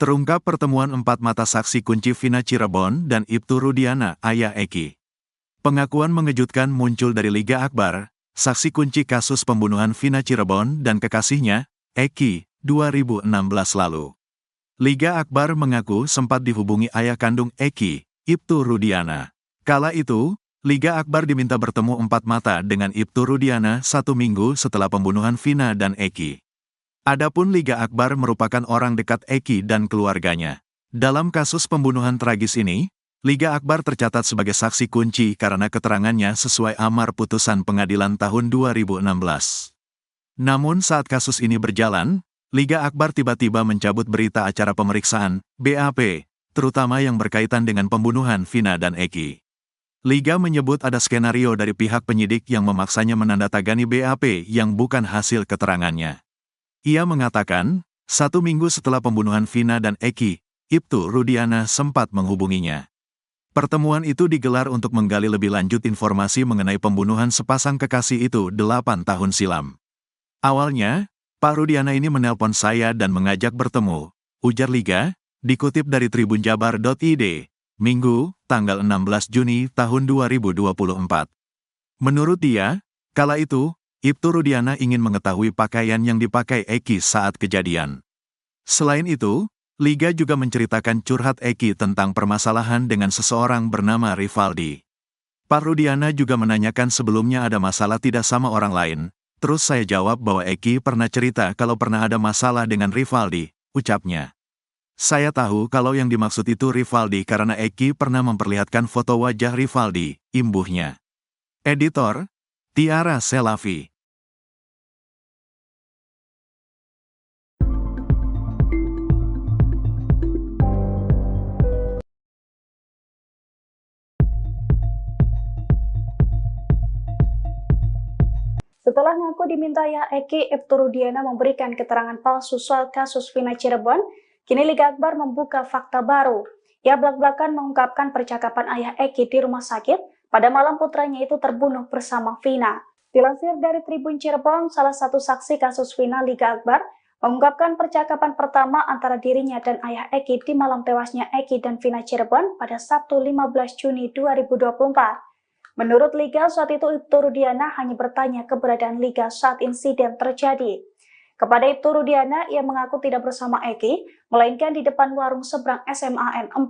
Terungkap pertemuan empat mata saksi kunci Vina Cirebon dan Ibtu Rudiana, ayah Eki. Pengakuan mengejutkan muncul dari Liga Akbar, saksi kunci kasus pembunuhan Vina Cirebon dan kekasihnya, Eki, 2016 lalu. Liga Akbar mengaku sempat dihubungi ayah kandung Eki, Ibtu Rudiana. Kala itu, Liga Akbar diminta bertemu empat mata dengan Ibtu Rudiana 1 minggu setelah pembunuhan Vina dan Eki. Adapun Liga Akbar merupakan orang dekat Eki dan keluarganya. Dalam kasus pembunuhan tragis ini, Liga Akbar tercatat sebagai saksi kunci karena keterangannya sesuai amar putusan pengadilan tahun 2016. Namun saat kasus ini berjalan, Liga Akbar tiba-tiba mencabut berita acara pemeriksaan, BAP, terutama yang berkaitan dengan pembunuhan Vina dan Eki. Liga menyebut ada skenario dari pihak penyidik yang memaksanya menandatangani BAP yang bukan hasil keterangannya. Ia mengatakan, 1 minggu setelah pembunuhan Vina dan Eki, Ibtu Rudiana sempat menghubunginya. Pertemuan itu digelar untuk menggali lebih lanjut informasi mengenai pembunuhan sepasang kekasih itu 8 tahun silam. Awalnya, Pak Rudiana ini menelpon saya dan mengajak bertemu, ujar Liga, dikutip dari tribunjabar.id, Minggu, tanggal 16 Juni tahun 2024. Menurut dia, kala itu, Ibtu Rudiana ingin mengetahui pakaian yang dipakai Eki saat kejadian. Selain itu, Liga juga menceritakan curhat Eki tentang permasalahan dengan seseorang bernama Rivaldi. Pak Rudiana juga menanyakan sebelumnya ada masalah tidak sama orang lain, terus saya jawab bahwa Eki pernah cerita kalau pernah ada masalah dengan Rivaldi, ucapnya. Saya tahu kalau yang dimaksud itu Rivaldi karena Eki pernah memperlihatkan foto wajah Rivaldi, imbuhnya. Editor, Tiara Selavi. Setelah ngaku diminta ayah Eki, Ibtu Rudiana memberikan keterangan palsu soal kasus Vina Cirebon, kini Liga Akbar membuka fakta baru. Ia belak-belakan mengungkapkan percakapan ayah Eki di rumah sakit pada malam putranya itu terbunuh bersama Vina. Dilansir dari Tribun Cirebon, salah satu saksi kasus Vina Liga Akbar mengungkapkan percakapan pertama antara dirinya dan ayah Eki di malam tewasnya Eki dan Vina Cirebon pada Sabtu 15 Juni 2024. Menurut Liga, saat itu Ibtu Rudiana hanya bertanya keberadaan Liga saat insiden terjadi. Kepada Ibtu Rudiana, ia mengaku tidak bersama Eki, melainkan di depan warung seberang SMAN 4.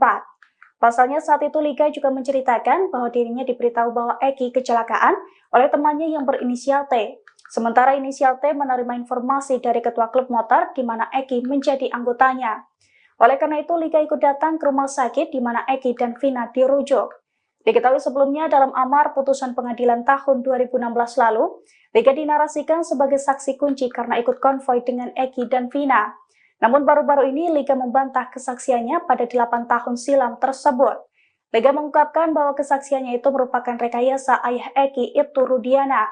Pasalnya saat itu Liga juga menceritakan bahwa dirinya diberitahu bahwa Eki kecelakaan oleh temannya yang berinisial T. Sementara inisial T menerima informasi dari ketua klub motor di mana Eki menjadi anggotanya. Oleh karena itu, Liga ikut datang ke rumah sakit di mana Eki dan Vina dirujuk. Diketahui sebelumnya dalam amar putusan pengadilan tahun 2016 lalu, Liga dinarasikan sebagai saksi kunci karena ikut konvoi dengan Eki dan Vina. Namun baru-baru ini Liga membantah kesaksiannya pada 8 tahun silam tersebut. Liga mengungkapkan bahwa kesaksiannya itu merupakan rekayasa ayah Eki, Ibtu Rudiana.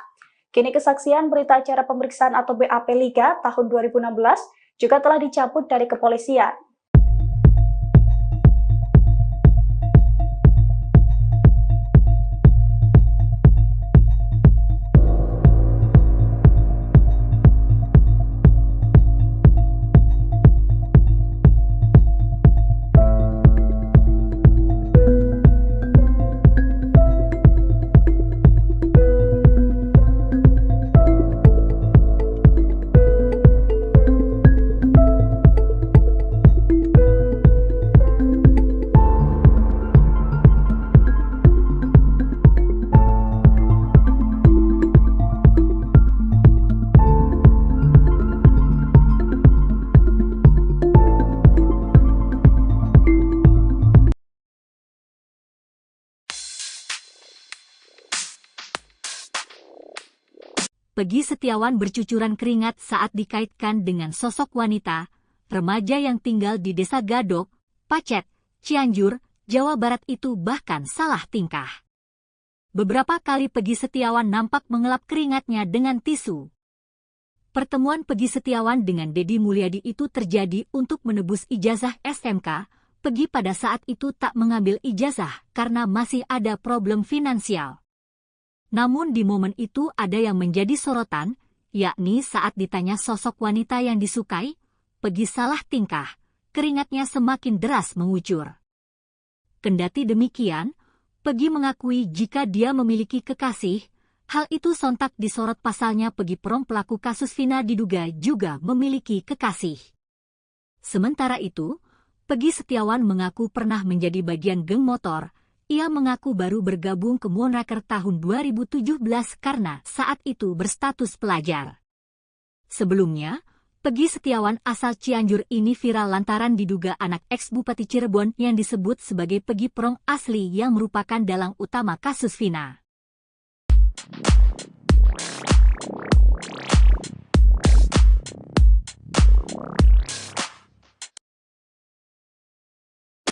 Kini kesaksian berita acara pemeriksaan atau BAP Liga tahun 2016 juga telah dicabut dari kepolisian. Peggy Setiawan bercucuran keringat saat dikaitkan dengan sosok wanita, remaja yang tinggal di Desa Gadok, Pacet, Cianjur, Jawa Barat itu bahkan salah tingkah. Beberapa kali Peggy Setiawan nampak mengelap keringatnya dengan tisu. Pertemuan Peggy Setiawan dengan Deddy Mulyadi itu terjadi untuk menebus ijazah SMK. Peggy pada saat itu tak mengambil ijazah karena masih ada problem finansial. Namun di momen itu ada yang menjadi sorotan, yakni saat ditanya sosok wanita yang disukai, Peggy salah tingkah, keringatnya semakin deras mengucur. Kendati demikian, Peggy mengakui jika dia memiliki kekasih. Hal itu sontak disorot pasalnya Peggy Prong pelaku kasus Vina diduga juga memiliki kekasih. Sementara itu, Peggy Setiawan mengaku pernah menjadi bagian geng motor. Ia mengaku baru bergabung ke Moonraker tahun 2017 karena saat itu berstatus pelajar. Sebelumnya, Peggy Setiawan asal Cianjur ini viral lantaran diduga anak ex-Bupati Cirebon yang disebut sebagai Peggy Prong asli yang merupakan dalang utama kasus Vina.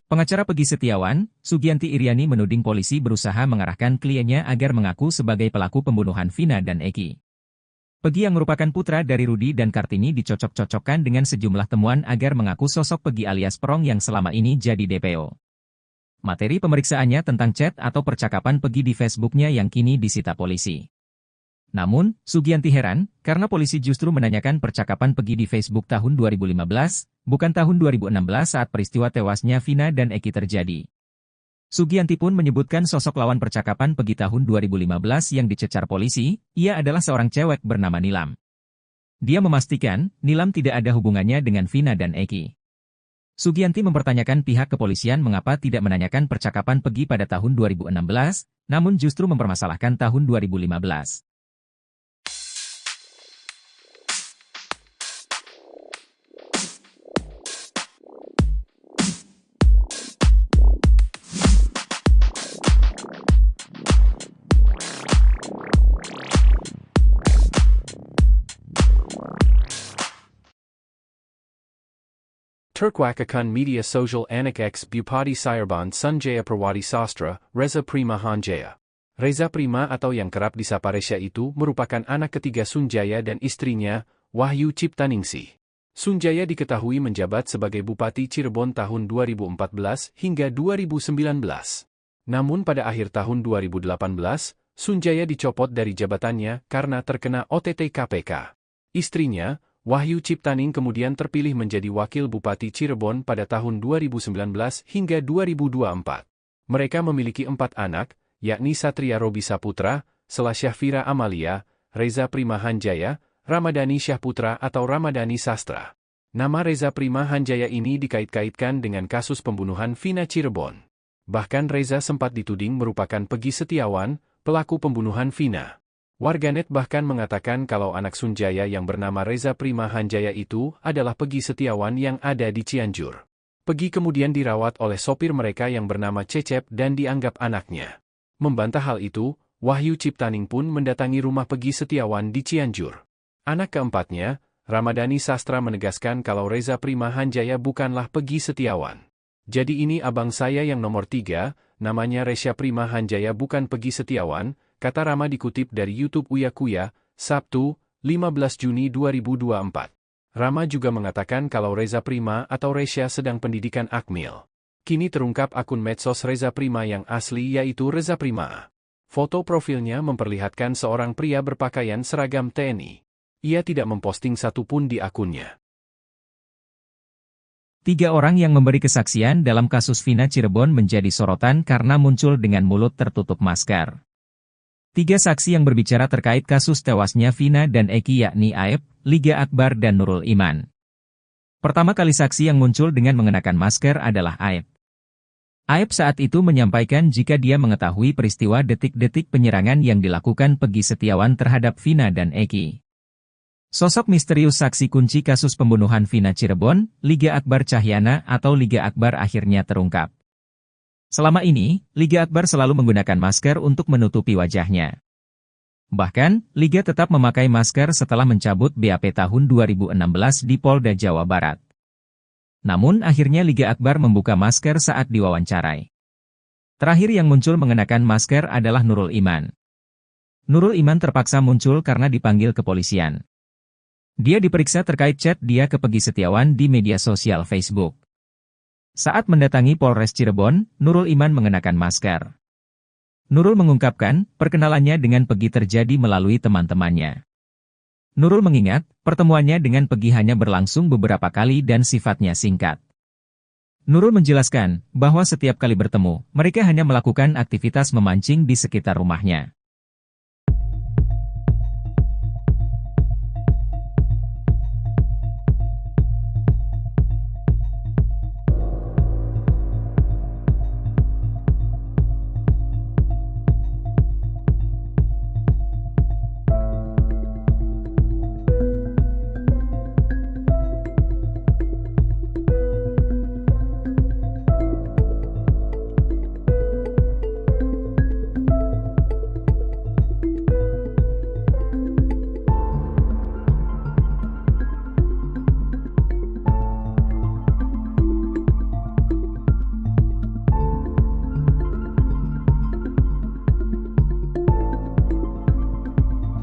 Pengacara Peggy Setiawan, Sugianti Iriani menuding polisi berusaha mengarahkan kliennya agar mengaku sebagai pelaku pembunuhan Vina dan Eki. Peggy yang merupakan putra dari Rudi dan Kartini dicocok-cocokkan dengan sejumlah temuan agar mengaku sosok Peggy alias Prong yang selama ini jadi DPO. Materi pemeriksaannya tentang chat atau percakapan Peggy di Facebooknya yang kini disita polisi. Namun, Sugianti heran, karena polisi justru menanyakan percakapan Peggy di Facebook tahun 2015, bukan tahun 2016 saat peristiwa tewasnya Vina dan Eki terjadi. Sugianti pun menyebutkan sosok lawan percakapan Peggy tahun 2015 yang dicecar polisi, ia adalah seorang cewek bernama Nilam. Dia memastikan, Nilam tidak ada hubungannya dengan Vina dan Eki. Sugianti mempertanyakan pihak kepolisian mengapa tidak menanyakan percakapan Peggy pada tahun 2016, namun justru mempermasalahkan tahun 2015. Turkwak akan media social anak ex Bupati Cirebon Sanjaya Perwadi Sastra, Reza Prima Hanjaya. Reza Prima atau yang kerap disapa Resya itu merupakan anak ketiga Sunjaya dan istrinya, Wahyu Ciptaningsih. Sunjaya diketahui menjabat sebagai Bupati Cirebon tahun 2014 hingga 2019. Namun pada akhir tahun 2018, Sunjaya dicopot dari jabatannya karena terkena OTT KPK. Istrinya, Wahyu Ciptaning kemudian terpilih menjadi Wakil Bupati Cirebon pada tahun 2019 hingga 2024. Mereka memiliki 4 anak, yakni Satria Robi Saputra, Selasyah Fira Amalia, Reza Prima Hanjaya, Ramadhani Syahputra atau Ramadhani Sastra. Nama Reza Prima Hanjaya ini dikait-kaitkan dengan kasus pembunuhan Vina Cirebon. Bahkan Reza sempat dituding merupakan Peggy Setiawan, pelaku pembunuhan Vina. Warganet bahkan mengatakan kalau anak Sunjaya yang bernama Reza Prima Hanjaya itu adalah Peggy Setiawan yang ada di Cianjur. Peggy kemudian dirawat oleh sopir mereka yang bernama Cecep dan dianggap anaknya. Membantah hal itu, Wahyu Ciptaning pun mendatangi rumah Peggy Setiawan di Cianjur. Anak keempatnya, Ramadhani Sastra menegaskan kalau Reza Prima Hanjaya bukanlah Peggy Setiawan. Jadi ini abang saya yang nomor 3, namanya Resya Prima Hanjaya bukan Peggy Setiawan, kata Rama dikutip dari YouTube Uya Kuya, Sabtu, 15 Juni 2024. Rama juga mengatakan kalau Reza Prima atau Resya sedang pendidikan Akmil. Kini terungkap akun medsos Reza Prima yang asli yaitu Reza Prima. Foto profilnya memperlihatkan seorang pria berpakaian seragam TNI. Ia tidak memposting satupun di akunnya. 3 orang yang memberi kesaksian dalam kasus Vina Cirebon menjadi sorotan karena muncul dengan mulut tertutup masker. 3 saksi yang berbicara terkait kasus tewasnya Vina dan Eki yakni Aep, Liga Akbar dan Nurul Iman. Pertama kali saksi yang muncul dengan mengenakan masker adalah Aep. Aep saat itu menyampaikan jika dia mengetahui peristiwa detik-detik penyerangan yang dilakukan Peggy Setiawan terhadap Vina dan Eki. Sosok misterius saksi kunci kasus pembunuhan Vina Cirebon, Liga Akbar Cahyana atau Liga Akbar akhirnya terungkap. Selama ini, Liga Akbar selalu menggunakan masker untuk menutupi wajahnya. Bahkan, Liga tetap memakai masker setelah mencabut BAP tahun 2016 di Polda Jawa Barat. Namun akhirnya Liga Akbar membuka masker saat diwawancarai. Terakhir yang muncul mengenakan masker adalah Nurul Iman. Nurul Iman terpaksa muncul karena dipanggil kepolisian. Dia diperiksa terkait chat dia ke Peggy Setiawan di media sosial Facebook. Saat mendatangi Polres Cirebon, Nurul Iman mengenakan masker. Nurul mengungkapkan, perkenalannya dengan Peggy terjadi melalui teman-temannya. Nurul mengingat, pertemuannya dengan Peggy hanya berlangsung beberapa kali dan sifatnya singkat. Nurul menjelaskan bahwa setiap kali bertemu, mereka hanya melakukan aktivitas memancing di sekitar rumahnya.